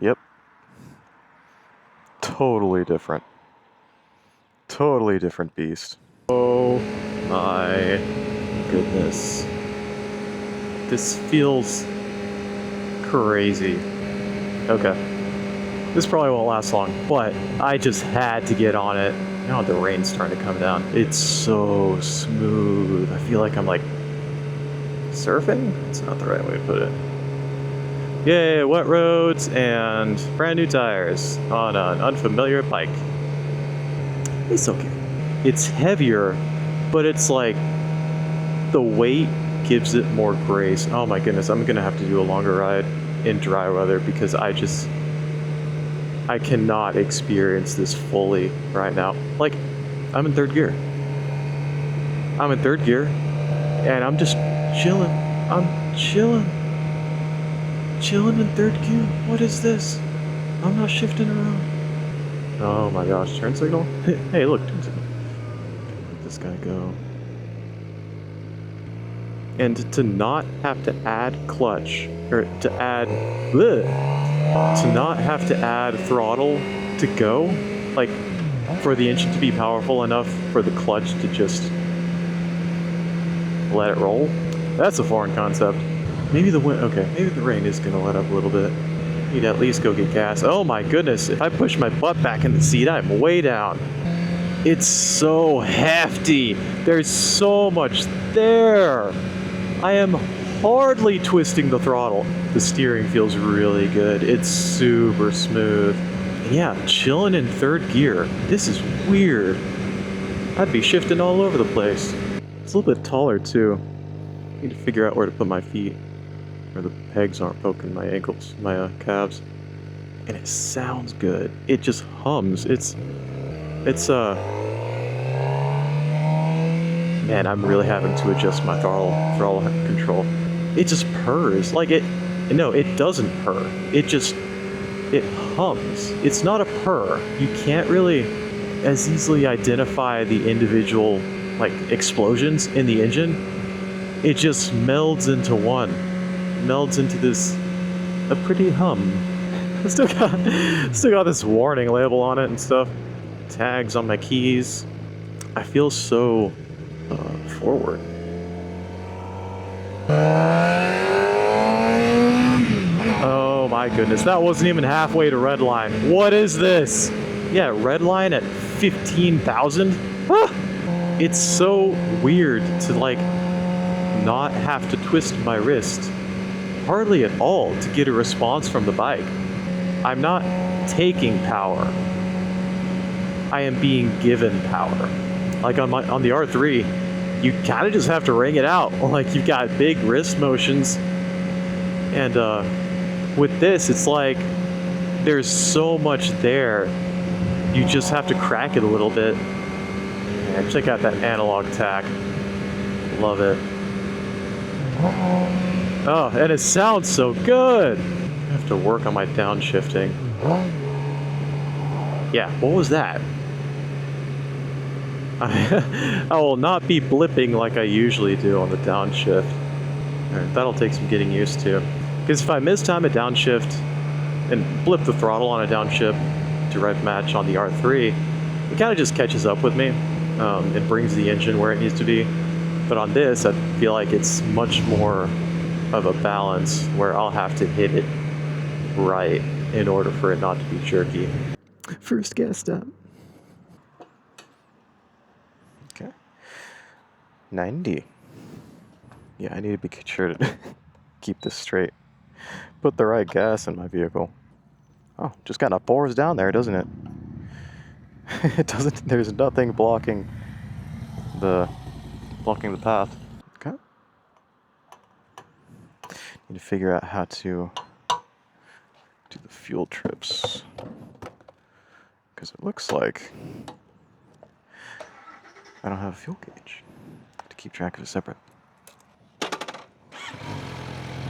Yep. Totally different. Totally different beast. Oh my goodness. This feels crazy. Okay. This probably won't last long, but I just had to get on it. Now the rain's starting to come down. It's so smooth. I feel like I'm like surfing? It's not the right way to put it. Yay, wet roads and brand new tires on an unfamiliar bike. It's okay. It's heavier, but it's like the weight gives it more grace. Oh my goodness, I'm gonna have to do a longer ride in dry weather because I cannot experience this fully right now. Like, I'm in third gear. I'm in third gear, and I'm just chilling. I'm chilling. Chilling in third gear. What is this? I'm not shifting around. Oh my gosh, turn signal? Hey, look, turn signal. Let this guy go. And to not have to add clutch, or to add, to not have to add throttle to go, like for the engine to be powerful enough for the clutch to just let it roll. That's a foreign concept. Maybe the wind, okay, maybe the rain is gonna let up a little bit. Need at least go get gas. Oh my goodness, if I push my butt back in the seat, I'm way down. It's so hefty. There's so much there. I am hardly twisting the throttle. The steering feels really good. It's super smooth. Yeah, chilling in third gear. This is weird. I'd be shifting all over the place. It's a little bit taller too. Need to figure out where to put my feet, where the pegs aren't poking my ankles, my calves. And it sounds good. It just hums. Man, I'm really having to adjust my throttle control. It just purrs. Like no, it doesn't purr. It hums. It's not a purr. You can't really as easily identify the individual, like, explosions in the engine. It just melds into one. Melds into a pretty hum. Still got this warning label on it and stuff. Tags on my keys. I feel so forward. Oh my goodness, that wasn't even halfway to redline. What is this? Yeah, redline at 15,000? Ah! It's so weird to like not have to twist my wrist hardly at all to get a response from the bike. I'm not taking power. I am being given power. Like on the R3, you kind of just have to ring it out. Like, you've got big wrist motions, and with this, it's like there's so much there. You just have to crack it a little bit. And check out that analog tack. Love it. Oh, and it sounds so good. I have to work on my downshifting. Yeah, what was that? I will not be blipping like I usually do on the downshift. Alright, that'll take some getting used to. Because if I mistime a downshift and blip the throttle on a downshift to right match on the R3, it kind of just catches up with me. It brings the engine where it needs to be. But on this, I feel like it's much more of a balance where I'll have to hit it right in order for it not to be jerky. First gas stop. Okay. 90. Yeah, I need to be sure to keep this straight. Put the right gas in my vehicle. Oh, just kind of pours down there, doesn't it? It doesn't, there's nothing blocking the path. Okay. Need to figure out how to do the fuel trips. Because it looks like I don't have a fuel gauge. I have to keep track of it separate.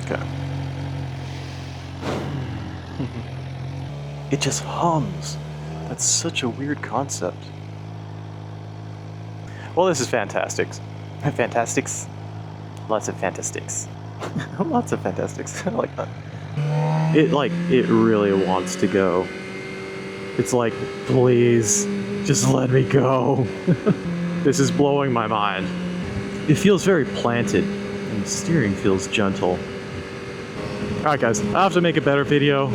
Okay. It just hums. That's such a weird concept. Well, this is Fantastics. Fantastics. Lots of Fantastics. Lots of Fantastics. I like that. It really wants to go. It's like, please, just let me go. This is blowing my mind. It feels very planted, and the steering feels gentle. Alright guys, I'll have to make a better video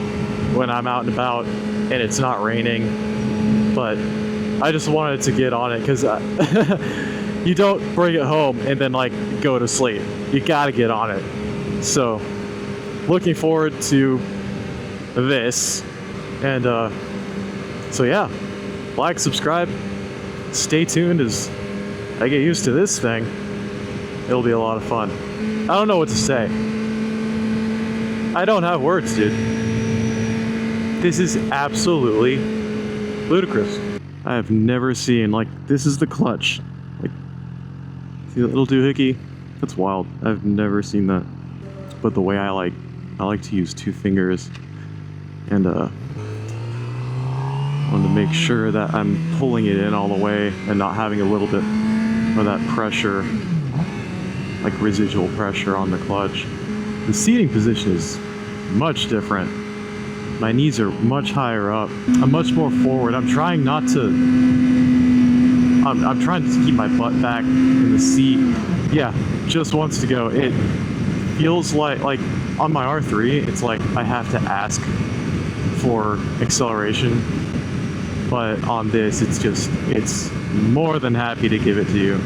when I'm out and about and it's not raining, but I just wanted to get on it because you don't bring it home and then like go to sleep. You gotta get on it. So, looking forward to this, and so yeah, like, subscribe, stay tuned as I get used to this thing. It'll be a lot of fun. I don't know what to say. I don't have words, dude. This is absolutely ludicrous. I have never seen, like, this is the clutch. Like, see that little doohickey? That's wild. I've never seen that. But the way I like to use 2 fingers, and I want to make sure that I'm pulling it in all the way and not having a little bit of that pressure, like residual pressure on the clutch. The seating position is much different. My knees are much higher up. I'm much more forward. I'm trying not to... I'm trying to keep my butt back in the seat. Yeah, just wants to go. It feels like on my R3, it's like I have to ask for acceleration. But on this, it's more than happy to give it to you.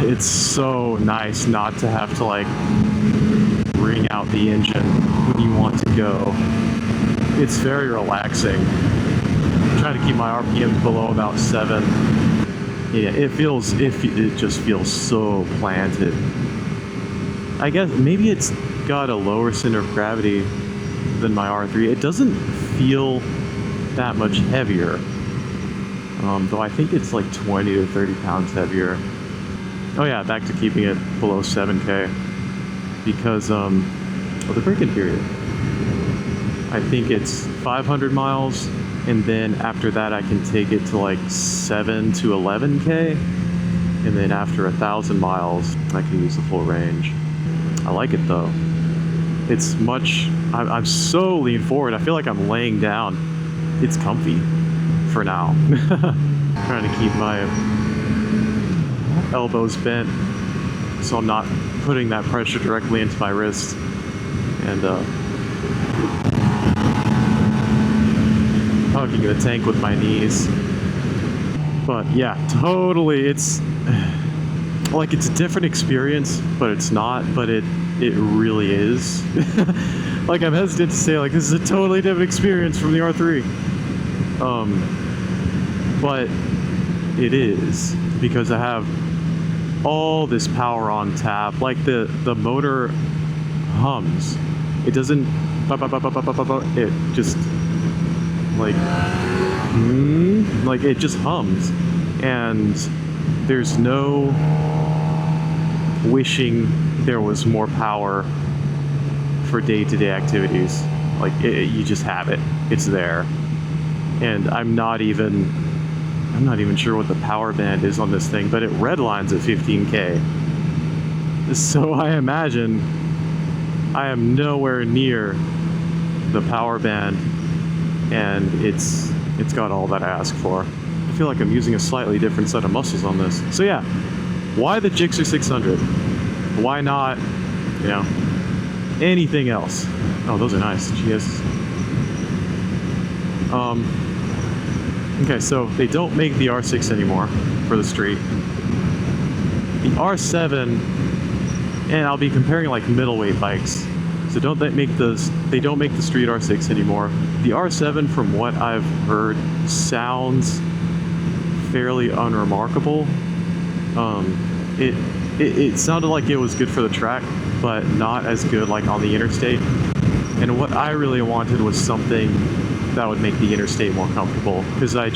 It's so nice not to have to like bring out the engine when you want to go. It's very relaxing. I'm trying to keep my RPMs below about 7. Yeah, it just feels so planted. I guess maybe it's got a lower center of gravity than my R3. It doesn't feel that much heavier, though I think it's like 20 to 30 pounds heavier. Oh yeah, back to keeping it below 7K because of the break-in period. I think it's 500 miles, and then after that I can take it to like 7 to 11K, and then after 1,000 miles I can use the full range. I like it though. It's much... I'm so lean forward, I feel like I'm laying down. It's comfy for now. Trying to keep my elbows bent so I'm not putting that pressure directly into my wrist, and hugging the tank with my knees. But yeah, totally, it's like it's a different experience, but it's not, but it really is. Like, I'm hesitant to say like this is a totally different experience from the R3. But it is, because I have all this power on tap. Like the motor hums. It doesn't it just like it just hums, and there's no wishing there was more power for day-to-day activities. Like you just have it. It's there. And I'm not even sure what the power band is on this thing, but it redlines at 15K. So I imagine I am nowhere near the power band, and it's got all that I ask for. I feel like I'm using a slightly different set of muscles on this. So yeah, why the Gixxer 600? Why not, you know, anything else? Oh, those are nice. GS. Okay, so they don't make the R6 anymore for the street. The R7, and I'll be comparing like middleweight bikes. So they don't make the street R6 anymore. The R7, from what I've heard, sounds fairly unremarkable. It sounded like it was good for the track, but not as good like on the interstate. And what I really wanted was something that would make the interstate more comfortable, because I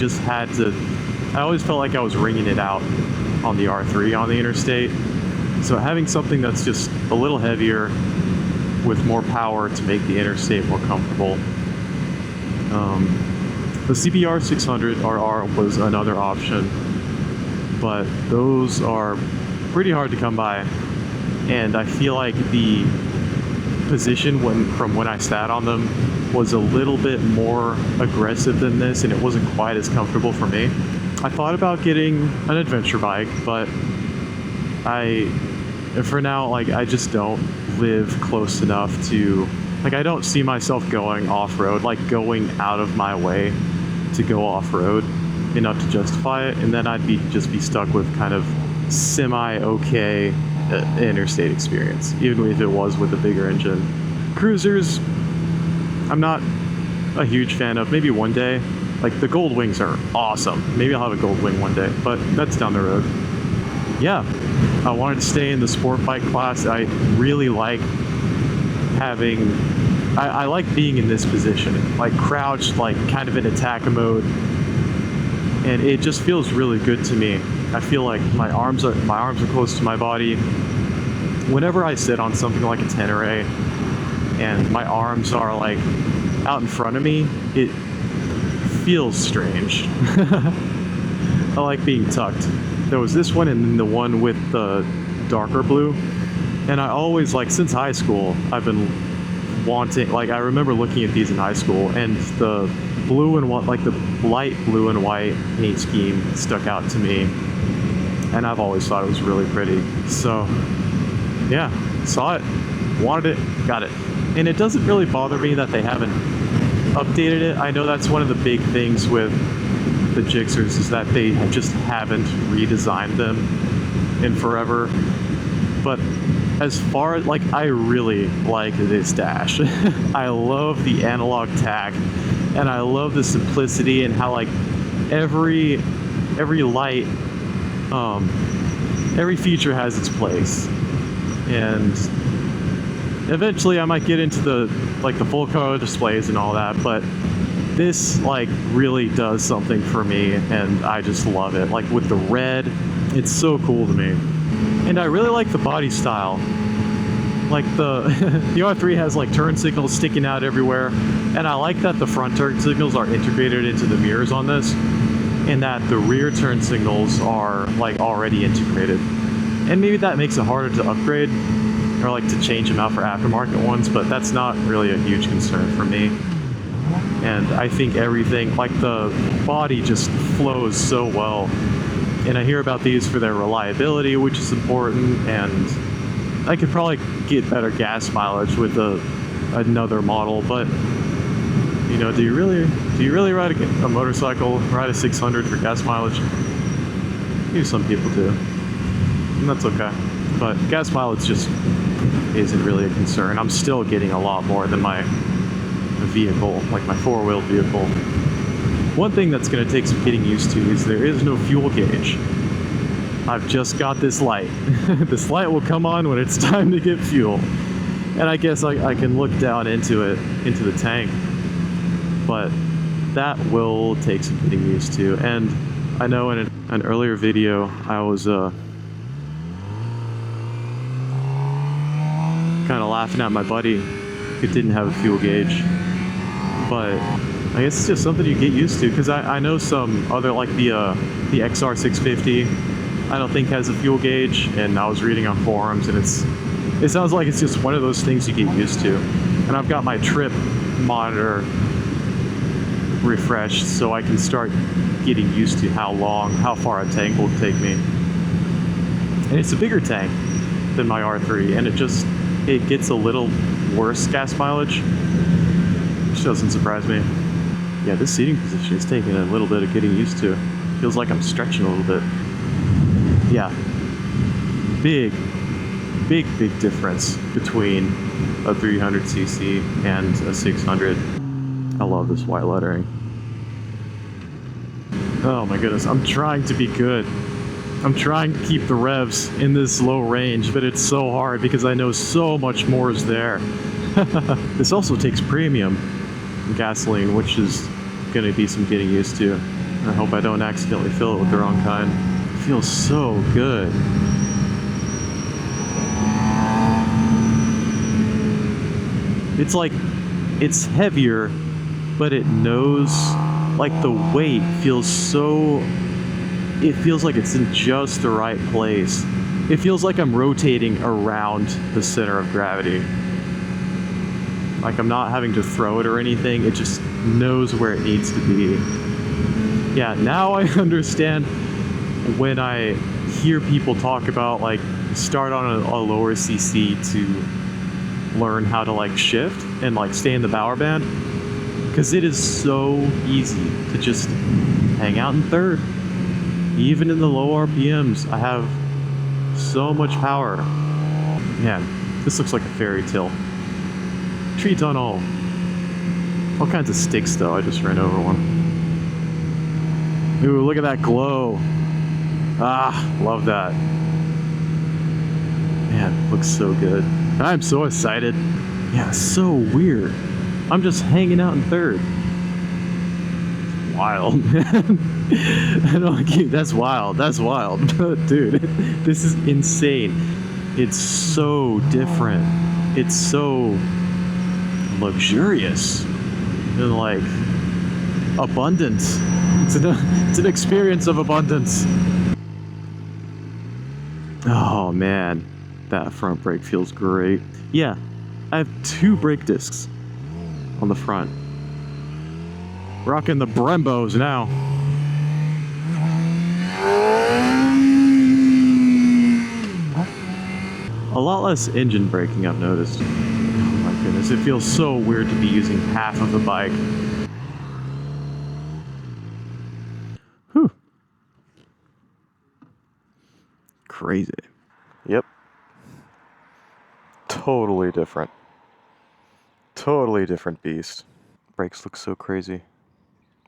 always felt like I was wringing it out on the R3 on the interstate. So having something that's just a little heavier with more power to make the interstate more comfortable. The CBR 600 RR was another option, but those are pretty hard to come by, and I feel like the position from when I sat on them was a little bit more aggressive than this, and it wasn't quite as comfortable for me. I thought about getting an adventure bike, but for now, like, I just don't live close enough to, like, I don't see myself going off-road, like going out of my way to go off-road enough to justify it, and then I'd just be stuck with kind of semi-okay interstate experience, even if it was with a bigger engine. Cruisers, I'm not a huge fan of. Maybe one day. Like, the Gold Wings are awesome. Maybe I'll have a Gold Wing one day, but that's down the road. Yeah, I wanted to stay in the sport bike class. I really like having, I like being in this position, like crouched, like kind of in attack mode, and it just feels really good to me. I feel like my arms are close to my body. Whenever I sit on something like a Tenere and my arms are like out in front of me, it feels strange. I like being tucked. There was this one and then the one with the darker blue, and I always, like, since high school, I've been wanting, like, I remember looking at these in high school, and the blue and white, like the light blue and white paint scheme stuck out to me, and I've always thought it was really pretty. So yeah, saw it, wanted it, got it. And it doesn't really bother me that they haven't updated it. I know that's one of the big things with the Gixxers, is that they just haven't redesigned them in forever. But as far as, like, I really like this dash. I love the analog tack, and I love the simplicity and how, like, every light, every feature has its place. And eventually I might get into the full color displays and all that, but this, like, really does something for me, and I just love it. Like, with the red, it's so cool to me. And I really like the body style. Like, the R3 has, like, turn signals sticking out everywhere, and I like that the front turn signals are integrated into the mirrors on this, and that the rear turn signals are, like, already integrated. And maybe that makes it harder to upgrade, or, like, to change them out for aftermarket ones, but that's not really a huge concern for me. And I think everything, like, the body just flows so well. And I hear about these for their reliability, which is important, and I could probably get better gas mileage with another model, but, you know, do you really ride a motorcycle, ride a 600 for gas mileage? Maybe some people do, and that's okay. But gas mileage just isn't really a concern. I'm still getting a lot more than my vehicle, like my four-wheel vehicle. One thing that's going to take some getting used to is there is no fuel gauge. I've just got this light. This light will come on when it's time to get fuel. And I guess I can look down into it, into the tank. But that will take some getting used to. And I know in an earlier video, I was kind of laughing at my buddy who didn't have a fuel gauge. But I guess it's just something you get used to, because I know some other, like the XR650, I don't think has a fuel gauge, and I was reading on forums, and it sounds like it's just one of those things you get used to. And I've got my trip monitor refreshed, so I can start getting used to how far a tank will take me. And it's a bigger tank than my R3, and it gets a little worse gas mileage, which doesn't surprise me. Yeah, this seating position is taking a little bit of getting used to. Feels like I'm stretching a little bit. Yeah, big difference between a 300cc and a 600. I love this white lettering. Oh my goodness, I'm trying to be good. I'm trying to keep the revs in this low range, but it's so hard because I know so much more is there. This also takes premium gasoline, which is going to be some getting used to. I hope I don't accidentally fill it with the wrong kind. It feels so good. It's like, it's heavier, but it knows, like, the weight feels so, it feels like it's in just the right place. It feels like I'm rotating around the center of gravity. Like, I'm not having to throw it or anything. It just knows where it needs to be. Yeah, now I understand when I hear people talk about, like, start on a lower CC to learn how to, like, shift and, like, stay in the power band. Because it is so easy to just hang out in third. Even in the low RPMs, I have so much power. Man, this looks like a fairy tale. Tree tunnel. All kinds of sticks, though. I just ran over one. Ooh, look at that glow. Ah, love that. Man, looks so good. I'm so excited. Yeah, so weird. I'm just hanging out in third. Wild, man. I don't get, that's wild. That's wild. Dude, this is insane. It's so different. It's so luxurious and, like, abundant. It's an experience of abundance. Oh man, that front brake feels great. Yeah, I have 2 brake discs on the front. Rocking the Brembos now. A lot less engine braking, I've noticed. Oh my goodness, it feels so weird to be using half of the bike. Whew. Crazy. Yep. Totally different. Totally different beast. Brakes look so crazy.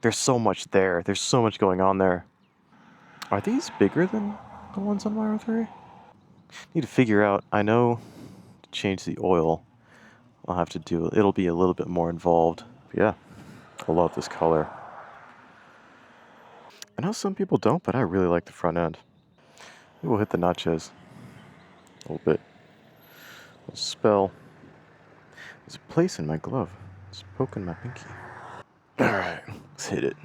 There's so much there. There's so much going on there. Are these bigger than the ones on my R3? Need to figure out. I know to change the oil, I'll have to do. It'll be a little bit more involved. But yeah, I love this color. I know some people don't, but I really like the front end. Maybe we'll hit the notches a little bit. Let's spell. There's a place in my glove. It's poking my pinky. All right, let's hit it.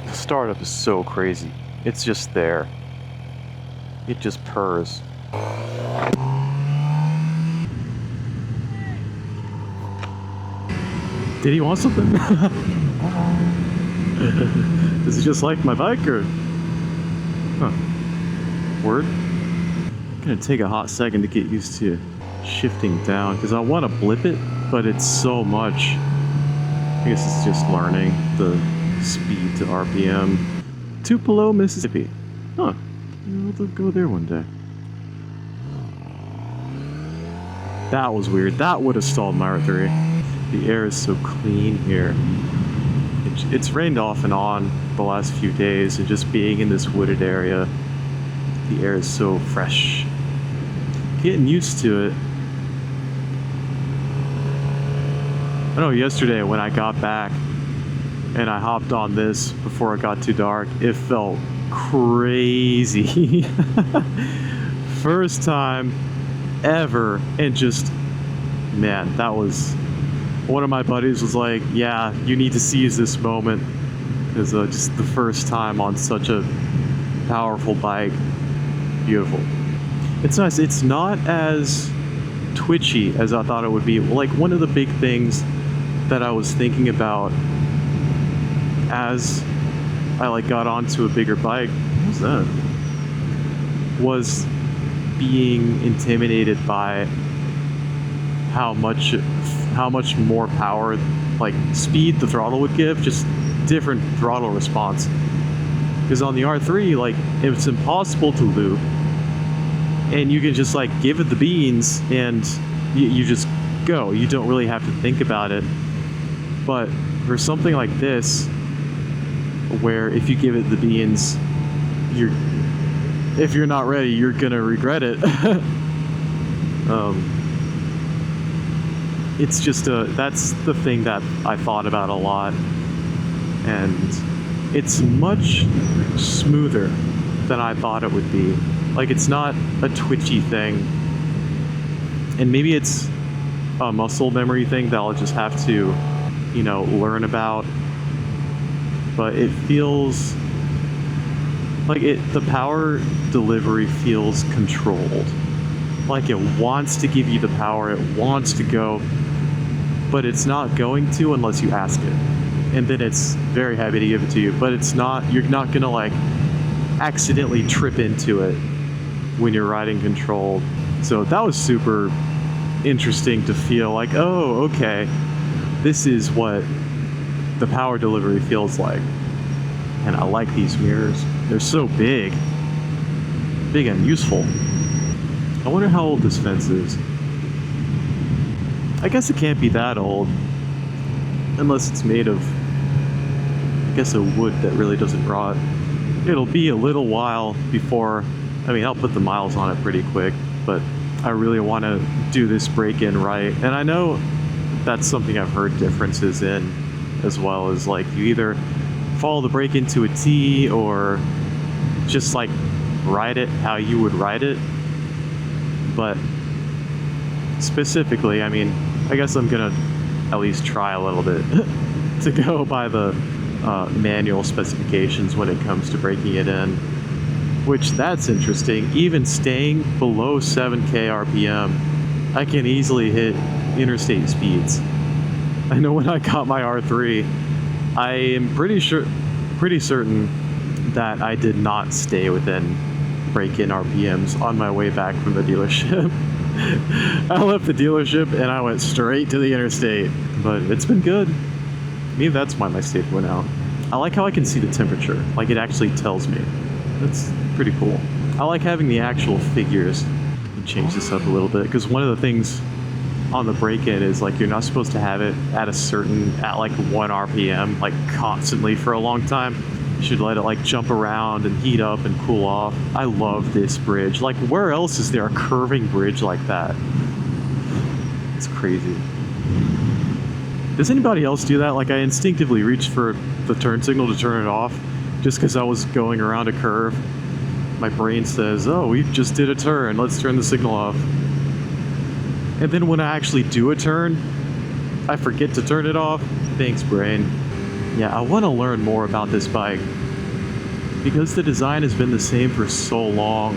The startup is so crazy. It's just there. It just purrs. Did he want something? Does he just like my bike, or? Huh. Word? Gonna take a hot second to get used to shifting down, because I want to blip it, but it's so much. I guess it's just learning the speed to RPM. Tupelo, Mississippi. Huh. We'll go there one day. That was weird. That would have stalled my R3. The air is so clean here. It's rained off and on the last few days, and just being in this wooded area, the air is so fresh. Getting used to it. I know yesterday when I got back and I hopped on this before it got too dark, it felt crazy. First time ever, and just, man, that was, one of my buddies was like, yeah, you need to seize this moment, because just the first time on such a powerful bike. Beautiful. It's nice. It's not as twitchy as I thought it would be. Like, one of the big things that I was thinking about as I, like, got onto a bigger bike, what was that? Was being intimidated by how much more power, like, speed the throttle would give, just different throttle response. Because on the R3, like, it's impossible to loop, and you can just, like, give it the beans and you just go. You don't really have to think about it. But for something like this, where if you give it the beans, if you're not ready, you're gonna regret it. It's just that's the thing that I thought about a lot, and it's much smoother than I thought it would be. Like, it's not a twitchy thing, and maybe it's a muscle memory thing that I'll just have to, you know, learn about, but it feels Like the power delivery feels controlled. Like it wants to give you the power, it wants to go, but it's not going to unless you ask it. And then it's very happy to give it to you, but you're not gonna like accidentally trip into it when you're riding controlled. So that was super interesting to feel like, oh, okay, this is what the power delivery feels like. And I like these mirrors. They're so big and useful. I wonder how old this fence is. I guess it can't be that old, unless it's made of, I guess, a wood that really doesn't rot. It'll be a little while before, I mean, I'll put the miles on it pretty quick, but I really want to do this break-in right. And I know that's something I've heard differences in, as well as like you either follow the break-in to a T or just like ride it how you would ride it. But specifically, I mean, I guess I'm gonna at least try a little bit to go by the manual specifications when it comes to breaking it in, which that's interesting. Even staying below 7k RPM, I can easily hit interstate speeds. I know when I got my R3, I am pretty certain that I did not stay within break-in RPMs on my way back from the dealership. I left the dealership and I went straight to the interstate, but it's been good. Maybe that's why my state went out. I like how I can see the temperature, like it actually tells me. That's pretty cool. I like having the actual figures. Change this up a little bit, because one of the things on the break-in is like you're not supposed to have it at like 1 RPM, like constantly for a long time. You should let it like jump around and heat up and cool off. I love this bridge. Like, where else is there a curving bridge like that? It's crazy. Does anybody else do that? Like, I instinctively reached for the turn signal to turn it off just because I was going around a curve. My brain says, oh, we just did a turn, let's turn the signal off. And then when I actually do a turn, I forget to turn it off. Thanks, brain. Yeah, I want to learn more about this bike. Because the design has been the same for so long,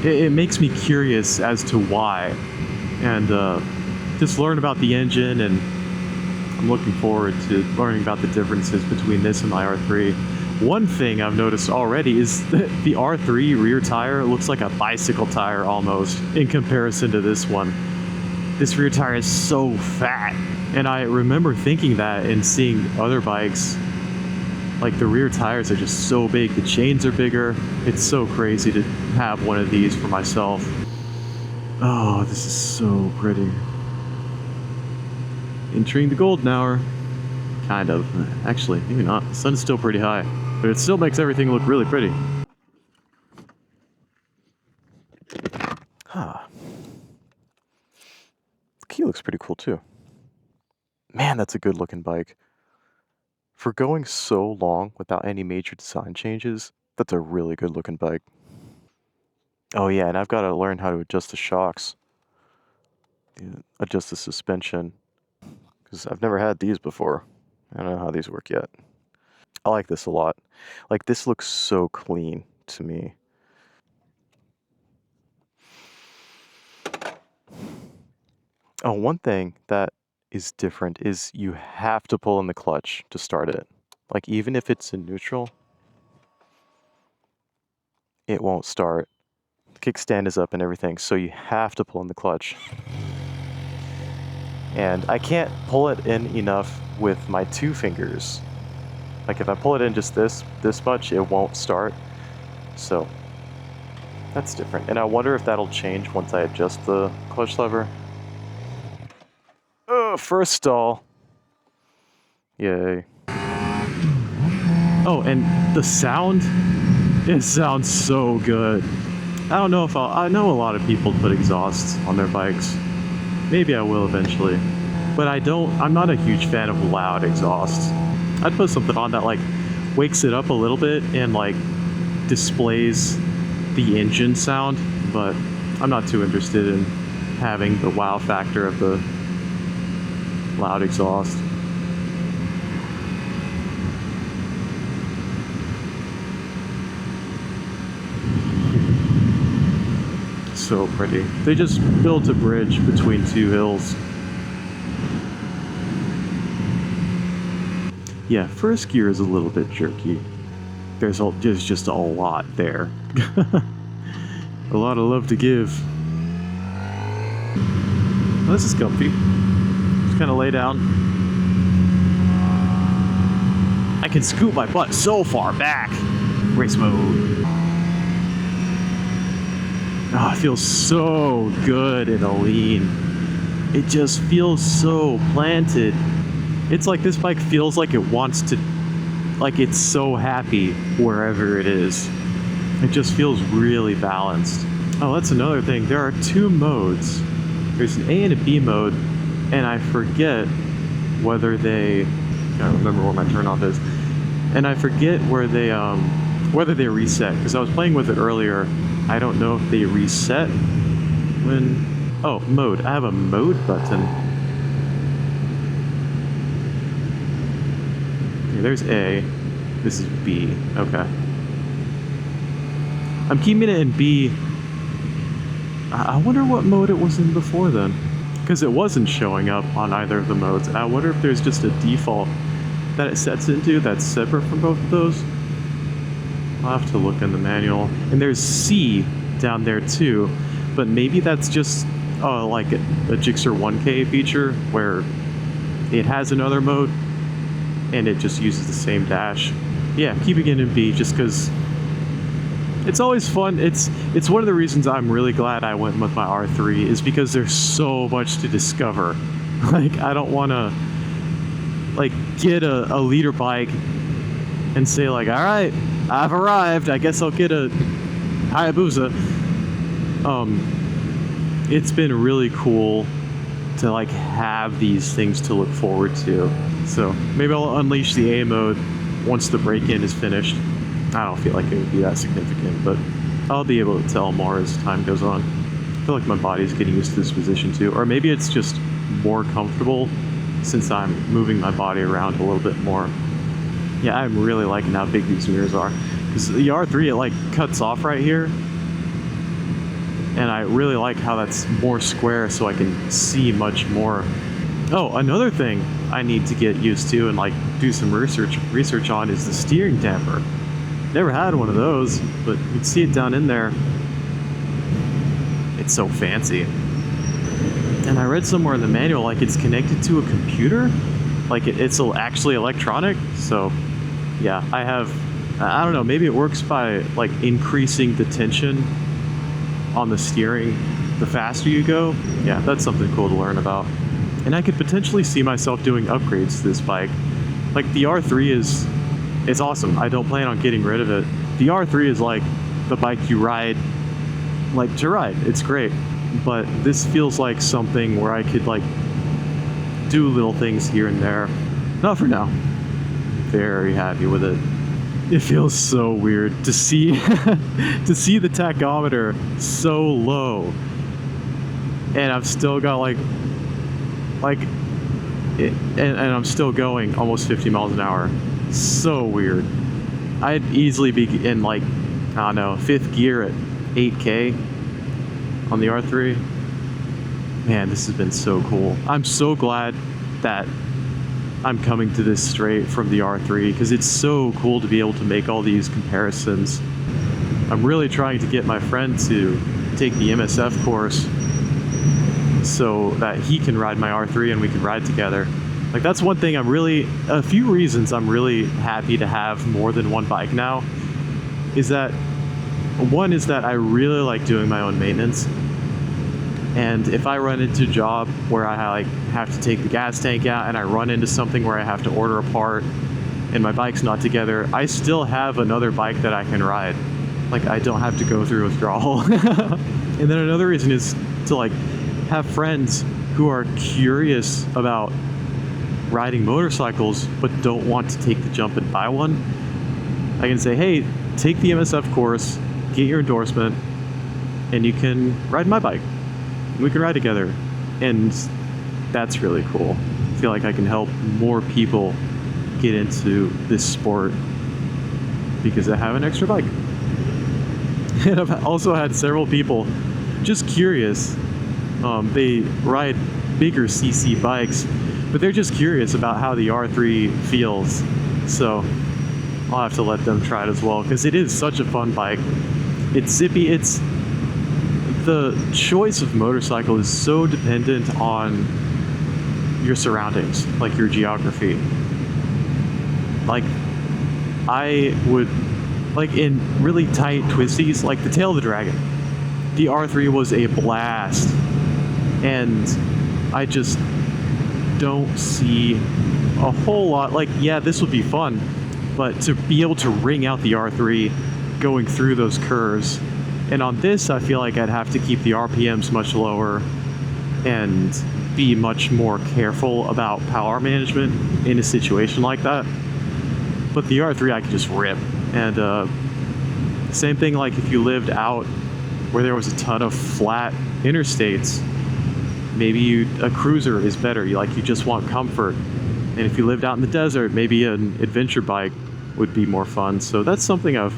it makes me curious as to why. And just learn about the engine, and I'm looking forward to learning about the differences between this and my R3. One thing I've noticed already is that the R3 rear tire looks like a bicycle tire almost in comparison to this one. This rear tire is so fat. And I remember thinking that and seeing other bikes, like the rear tires are just so big, the chains are bigger. It's so crazy to have one of these for myself. Oh, this is so pretty. Entering the golden hour. Kind of. Actually, maybe not. The sun's still pretty high, but it still makes everything look really pretty. Huh. The key looks pretty cool too. Man, that's a good looking bike. For going so long without any major design changes, that's a really good looking bike. Oh yeah, and I've got to learn how to adjust the shocks. Adjust the suspension. Because I've never had these before. I don't know how these work yet. I like this a lot. Like, this looks so clean to me. Oh, one thing that is different is you have to pull in the clutch to start it. Like, even if it's in neutral, it won't start. The kickstand is up and everything, so you have to pull in the clutch. And I can't pull it in enough with my 2 fingers. Like, if I pull it in just this much, it won't start. So that's different. And I wonder if that'll change once I adjust the clutch lever. Oh, first stall. Yay. Oh, and the sound, it sounds so good. I don't know if I know a lot of people put exhausts on their bikes. Maybe I will eventually. But I'm not a huge fan of loud exhausts. I'd put something on that like wakes it up a little bit and like displays the engine sound, but I'm not too interested in having the wow factor of the loud exhaust. so pretty. They just built a bridge between two hills. Yeah, first gear is a little bit jerky. There's just a lot there. A lot of love to give. Well, this is comfy. Just kind of lay down. I can scoot my butt so far back. Race mode. Oh, it feels so good in a lean. It just feels so planted. It's like this bike feels like it wants to, like it's so happy wherever it is. It just feels really balanced. Oh, that's another thing. There are two modes. There's an A and a B mode, and I forget whether they, I can't remember where my turnoff is, and I forget where they, whether they reset, because I was playing with it earlier. I don't know if they reset when, oh, mode. I have a mode button. Okay, there's A. This is B. Okay. I'm keeping it in B. I wonder what mode it was in before then, because it wasn't showing up on either of the modes. I wonder if there's just a default that it sets into that's separate from both of those. I'll have to look in the manual. And there's C down there too, but maybe that's just like a Gixxer 1K feature where it has another mode and it just uses the same dash. Yeah, keeping it in B just because it's always fun. It's one of the reasons I'm really glad I went with my R3 is because there's so much to discover. Like, I don't want to like get a leader bike and say like, all right, I've arrived. I guess I'll get a Hayabusa. It's been really cool to like have these things to look forward to. So maybe I'll unleash the A mode once the break-in is finished. I don't feel like it would be that significant, but I'll be able to tell more as time goes on. I feel like my body's getting used to this position too, or maybe it's just more comfortable since I'm moving my body around a little bit more. Yeah, I'm really liking how big these mirrors are, because the R3, it like cuts off right here, and I really like how that's more square so I can see much more. Oh, another thing I need to get used to and like do some research on is the steering damper. Never had one of those, but you can see it down in there. It's so fancy. And I read somewhere in the manual, like it's connected to a computer, like it's actually electronic. So yeah, I don't know, maybe it works by like increasing the tension on the steering the faster you go. Yeah, that's something cool to learn about. And I could potentially see myself doing upgrades to this bike. Like the R3 it's awesome. I don't plan on getting rid of it. The R3 is like the bike you ride, like to ride. It's great. But this feels like something where I could like do little things here and there. Not for now. Very happy with it. It feels so weird to see to see the tachometer so low, and I've still got and I'm still going almost 50 miles an hour. So weird. I'd easily be in like, I don't know, 5th gear at 8K on the R3. Man, this has been so cool. I'm so glad that I'm coming to this straight from the R3 because it's so cool to be able to make all these comparisons. I'm really trying to get my friend to take the MSF course so that he can ride my R3 and we can ride together. Like that's one thing a few reasons I'm really happy to have more than one bike now is that one is that I really like doing my own maintenance. And if I run into a job where I like have to take the gas tank out and I run into something where I have to order a part and my bike's not together, I still have another bike that I can ride. Like I don't have to go through withdrawal. And then another reason is to like have friends who are curious about riding motorcycles but don't want to take the jump and buy one. I can say, hey, take the MSF course, get your endorsement, and you can ride my bike. We can ride together. And that's really cool. I feel like I can help more people get into this sport because I have an extra bike. And I've also had several people just curious. They ride bigger CC bikes, but they're just curious about how the R3 feels. So I'll have to let them try it as well, because it is such a fun bike. It's zippy. It's the choice of motorcycle is so dependent on your surroundings, like your geography. Like, I would, like in really tight twisties, like the Tail of the Dragon, the R3 was a blast, and I just don't see a whole lot. Like, yeah, this would be fun, but to be able to ring out the R3 going through those curves, and on this I feel like I'd have to keep the RPMs much lower and be much more careful about power management in a situation like that. But the R3 I could just rip. And same thing, like if you lived out where there was a ton of flat interstates, maybe a cruiser is better. You just want comfort. And if you lived out in the desert, maybe an adventure bike would be more fun. So that's something I've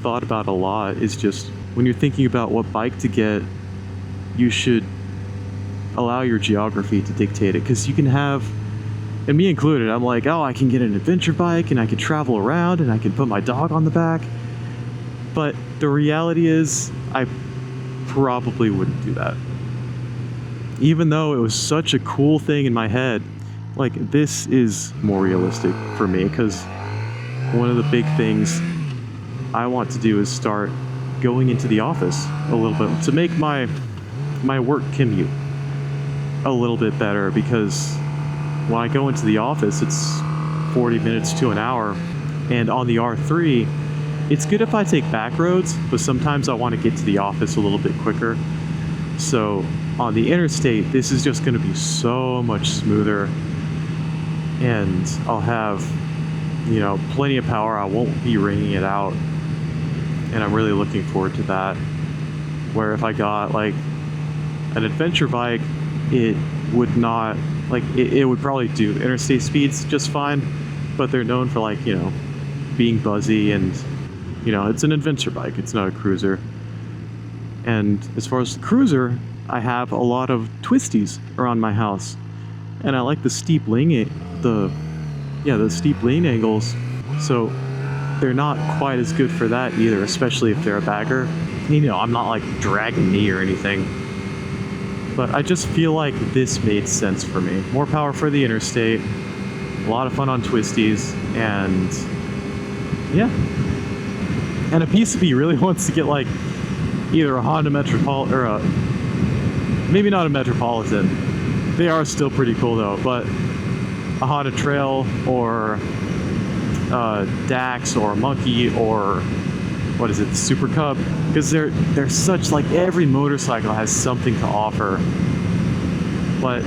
thought about a lot, is just when you're thinking about what bike to get, you should allow your geography to dictate it. Because you can have, and me included, I'm like, oh, I can get an adventure bike and I can travel around and I can put my dog on the back. But the reality is, I probably wouldn't do that. Even though it was such a cool thing in my head, like, this is more realistic for me, because one of the big things I want to do is start going into the office a little bit to make my work commute a little bit better, because when I go into the office, it's 40 minutes to an hour, and on the R3, it's good if I take back roads, but sometimes I want to get to the office a little bit quicker. So on the interstate, this is just going to be so much smoother, and I'll have, plenty of power. I won't be ringing it out, and I'm really looking forward to that. Where if I got like an adventure bike, it would not, like, it would probably do interstate speeds just fine, but they're known for, like, being buzzy, and it's an adventure bike, it's not a cruiser. And as far as the cruiser, I have a lot of twisties around my house, and I like the steep lean angles, so they're not quite as good for that either, especially if they're a bagger. I'm not like dragging knee or anything, but I just feel like this made sense for me. More power for the interstate, a lot of fun on twisties, and yeah. And a piece of me really wants to get like either a Honda Metropolitan, or maybe not a Metropolitan. They are still pretty cool though, but a Honda Trail, or Dax, or a Monkey, or what is it, the Super Cub, because they're such, like, every motorcycle has something to offer. But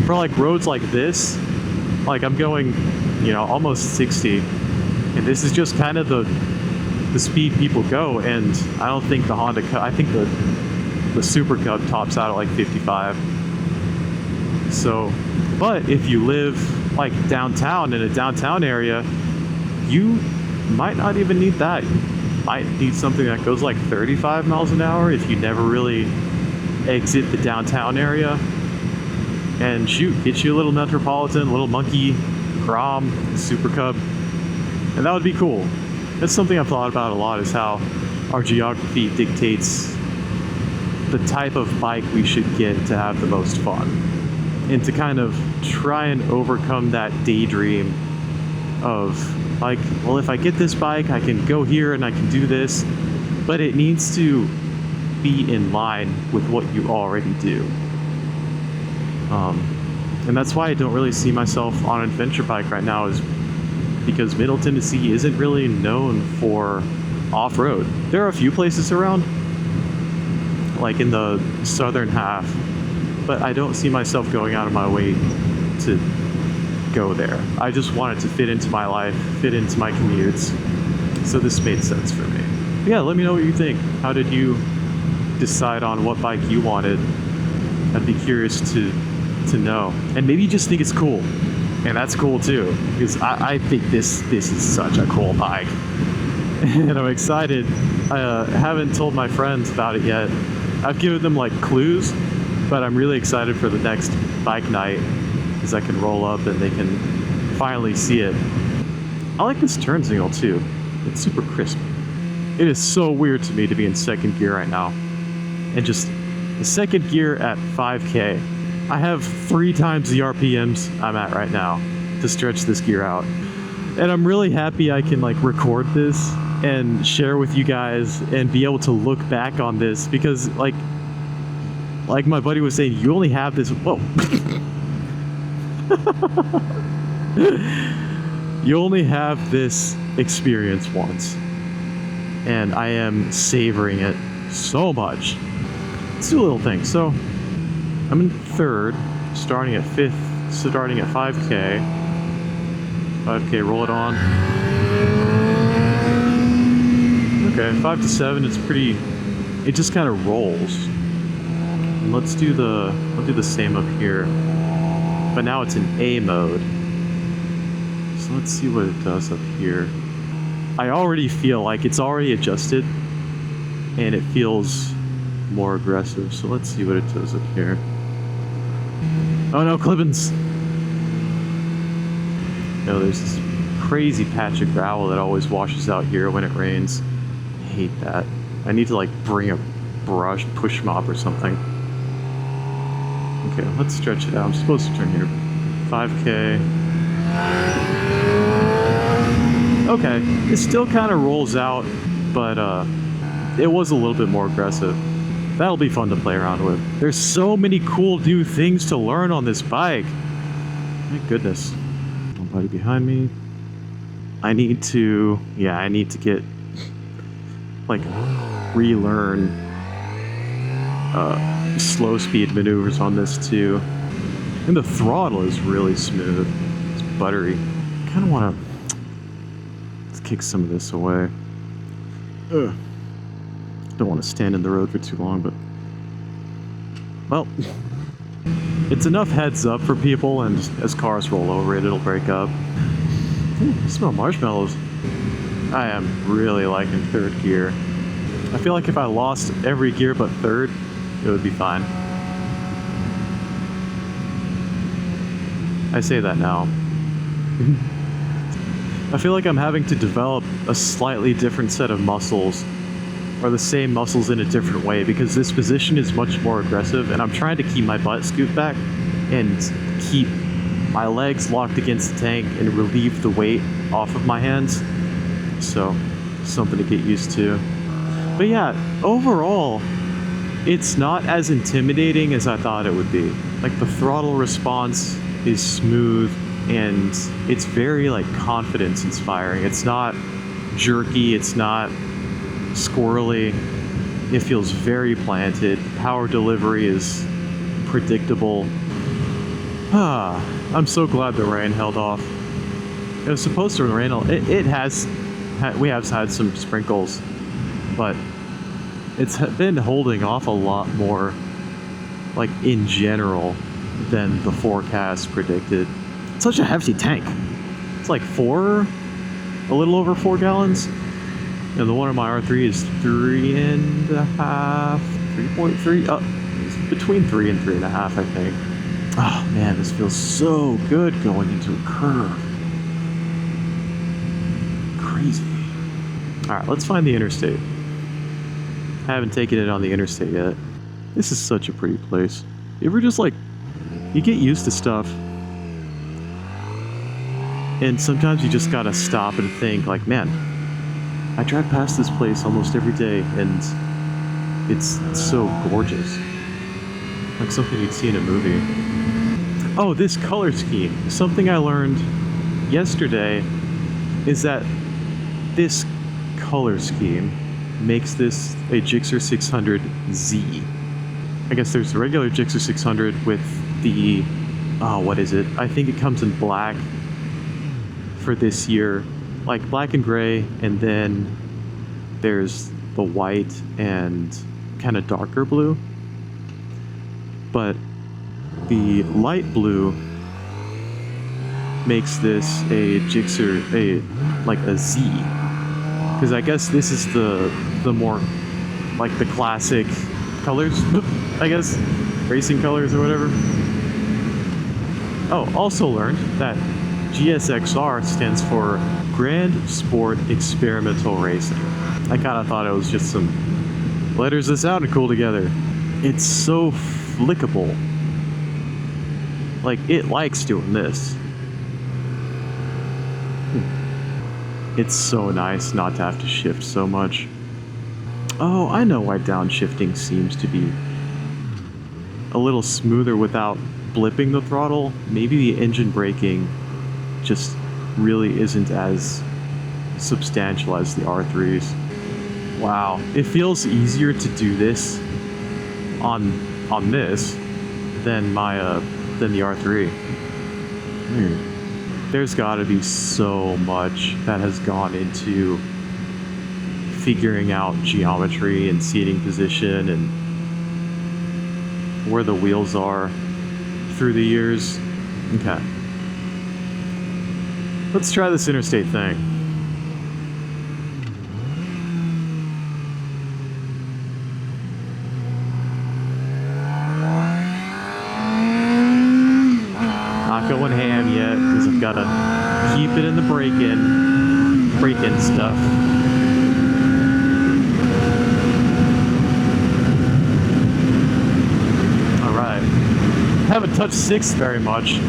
for like roads like this, like I'm going, almost 60, and this is just kind of the speed people go, and I don't think the Honda Cub, I think the Super Cub tops out at like 55. So, but if you live like downtown, in a downtown area, you might not even need that. You might need something that goes like 35 miles an hour if you never really exit the downtown area. And shoot, get you a little Metropolitan, a little Monkey, Grom, Super Cub, and that would be cool. That's something I've thought about a lot, is how our geography dictates the type of bike we should get to have the most fun, and to kind of try and overcome that daydream of, like, well, if I get this bike, I can go here and I can do this, but it needs to be in line with what you already do. And that's why I don't really see myself on an adventure bike right now, is because Middle Tennessee isn't really known for off-road. There are a few places around, like in the southern half, but I don't see myself going out of my way to go there. I just want it to fit into my life, fit into my commutes, so this made sense for me. But yeah, let me know what you think. How did you decide on what bike you wanted? I'd be curious to know. And maybe you just think it's cool, and that's cool too, because I think this is such a cool bike, and I'm excited. I haven't told my friends about it yet. I've given them like clues, but I'm really excited for the next bike night because I can roll up and they can finally see it. I like this turn signal too. It's super crisp. It is so weird to me to be in second gear right now. And just the second gear at 5K. I have 3 times the RPMs I'm at right now to stretch this gear out. And I'm really happy I can like record this and share with you guys and be able to look back on this because like my buddy was saying, you only have this, whoa. You only have this experience once. And I am savoring it so much. Let's do a little thing. So I'm in third, starting at 5th, starting at 5K. 5K, roll it on. Okay, 5 to 7, it's pretty, it just kind of rolls. And let's do the same up here. But now it's in A mode. So let's see what it does up here. I already feel like it's already adjusted and it feels more aggressive. So let's see what it does up here. Oh no, clippings! No, there's this crazy patch of gravel that always washes out here when it rains. I hate that. I need to like bring a brush, push mop or something. Okay, let's stretch it out. I'm supposed to turn here. 5K. Okay, it still kind of rolls out, but it was a little bit more aggressive. That'll be fun to play around with. There's so many cool new things to learn on this bike. My goodness. Nobody behind me. I need to get, like, relearn slow speed maneuvers on this too. And the throttle is really smooth. It's buttery. I kind of want to kick some of this away. Ugh. Don't want to stand in the road for too long, but well, it's enough heads up for people, and as cars roll over it, it'll break up. Ooh, I smell marshmallows. I am really liking third gear. I feel like if I lost every gear but third, it would be fine. I say that now. I feel like I'm having to develop a slightly different set of muscles, or the same muscles in a different way, because this position is much more aggressive, and I'm trying to keep my butt scooped back and keep my legs locked against the tank and relieve the weight off of my hands. So, something to get used to. But yeah, overall, it's not as intimidating as I thought it would be. Like, the throttle response is smooth, and it's very like confidence inspiring. It's not jerky, it's not squirrely. It feels very planted. Power delivery is predictable. I'm so glad the rain held off. It was supposed to rain. We have had some sprinkles, but it's been holding off a lot more, like in general, than the forecast predicted. It's such a hefty tank. It's like a little over 4 gallons. And the one on my R3 is 3.3. It's between 3 and 3.5, I think. Oh man, this feels so good going into a curve. Crazy. All right, let's find the interstate. I haven't taken it on the interstate yet. This is such a pretty place. You ever just like, you get used to stuff, and sometimes you just gotta stop and think like, man, I drive past this place almost every day, and it's so gorgeous. Like something you'd see in a movie. Oh, this color scheme. Something I learned yesterday is that this color scheme makes this a Gixxer 600Z. I guess there's the regular Gixxer 600 with the, what is it? I think it comes in black for this year. Like black and gray, and then there's the white and kind of darker blue. But the light blue makes this a Gixxer, like a Z. Because I guess this is the more, like the classic colors, I guess, racing colors or whatever. Oh, also learned that GSXR stands for Grand Sport Experimental Racing. I kind of thought it was just some letters that sounded cool together. It's so flickable. Like, it likes doing this. It's so nice not to have to shift so much. Oh, I know why downshifting seems to be a little smoother without blipping the throttle. Maybe the engine braking just really isn't as substantial as the R3s. Wow, it feels easier to do this on this than than the R3. There's got to be so much that has gone into figuring out geometry and seating position and where the wheels are through the years. Okay. Let's try this interstate thing. Not going ham yet because I've got to keep it in the break-in stuff. Alright. Haven't touched 6 very much.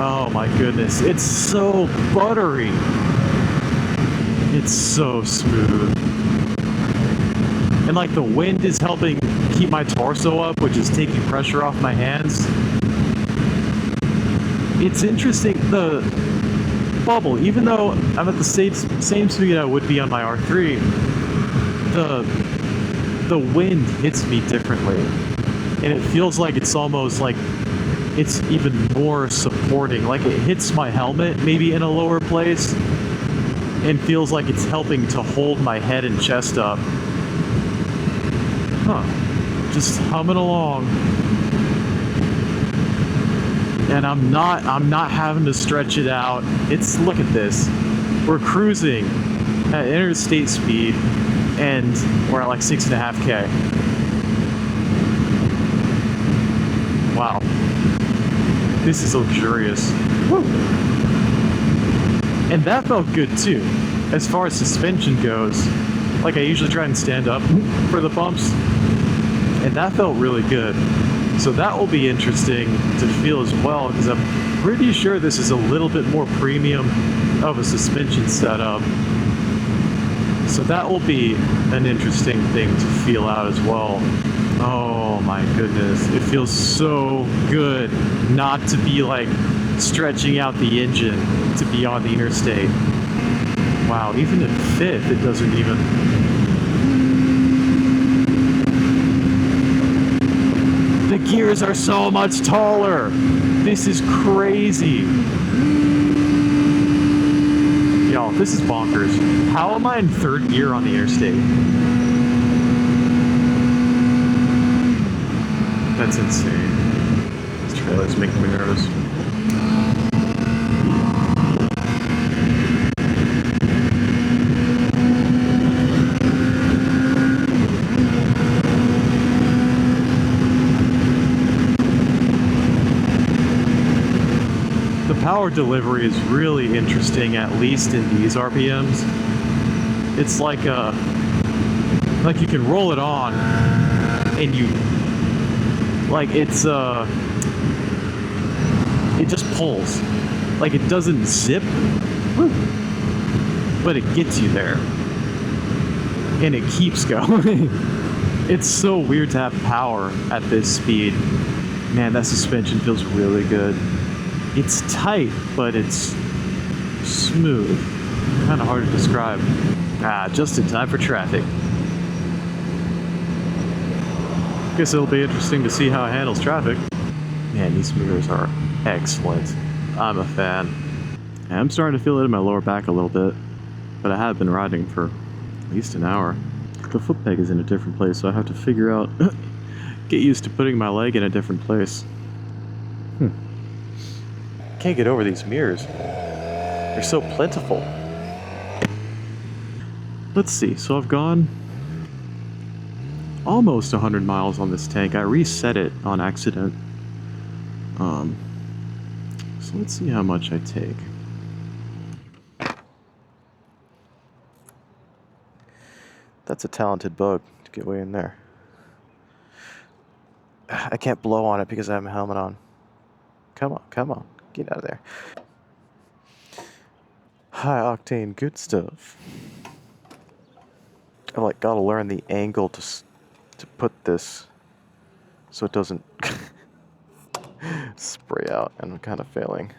Oh my goodness, it's so buttery. It's so smooth. And like the wind is helping keep my torso up, which is taking pressure off my hands. It's interesting, the bubble, even though I'm at the same speed I would be on my R3, the wind hits me differently. And it feels like it's almost like it's even more supporting, like it hits my helmet maybe in a lower place and feels like it's helping to hold my head and chest up. Huh. Just humming along. And I'm not having to stretch it out. Look at this. We're cruising at interstate speed and we're at like 6.5K. Wow. This is luxurious. Woo. And that felt good too. As far as suspension goes, like I usually try and stand up for the bumps, and that felt really good. So that will be interesting to feel as well, because I'm pretty sure this is a little bit more premium of a suspension setup. So that will be an interesting thing to feel out as well. Oh my goodness, it feels so good not to be like stretching out the engine to be on the interstate. Wow, even at 5th it doesn't even... The gears are so much taller! This is crazy! Y'all, this is bonkers. How am I in 3rd gear on the interstate? That's insane. This trailer's making me nervous. The power delivery is really interesting, at least in these RPMs. It's like you can roll it on and you like it just pulls. Like it doesn't zip, but it gets you there. And it keeps going. It's so weird to have power at this speed. Man, that suspension feels really good. It's tight, but it's smooth. Kind of hard to describe. Just in time for traffic. Guess it'll be interesting to see how it handles traffic. Man, these mirrors are excellent. I'm a fan. And I'm starting to feel it in my lower back a little bit, but I have been riding for at least an hour. The foot peg is in a different place, so I have to figure out get used to putting my leg in a different place. Can't get over these mirrors. They're so plentiful. Let's see, so I've gone almost 100 miles on this tank. I reset it on accident. So let's see how much I take. That's a talented bug to get way in there. I can't blow on it because I have a helmet on. Come on, come on. Get out of there. High octane good stuff. I've like gotta learn the angle to put this so it doesn't spray out, and I'm kind of failing.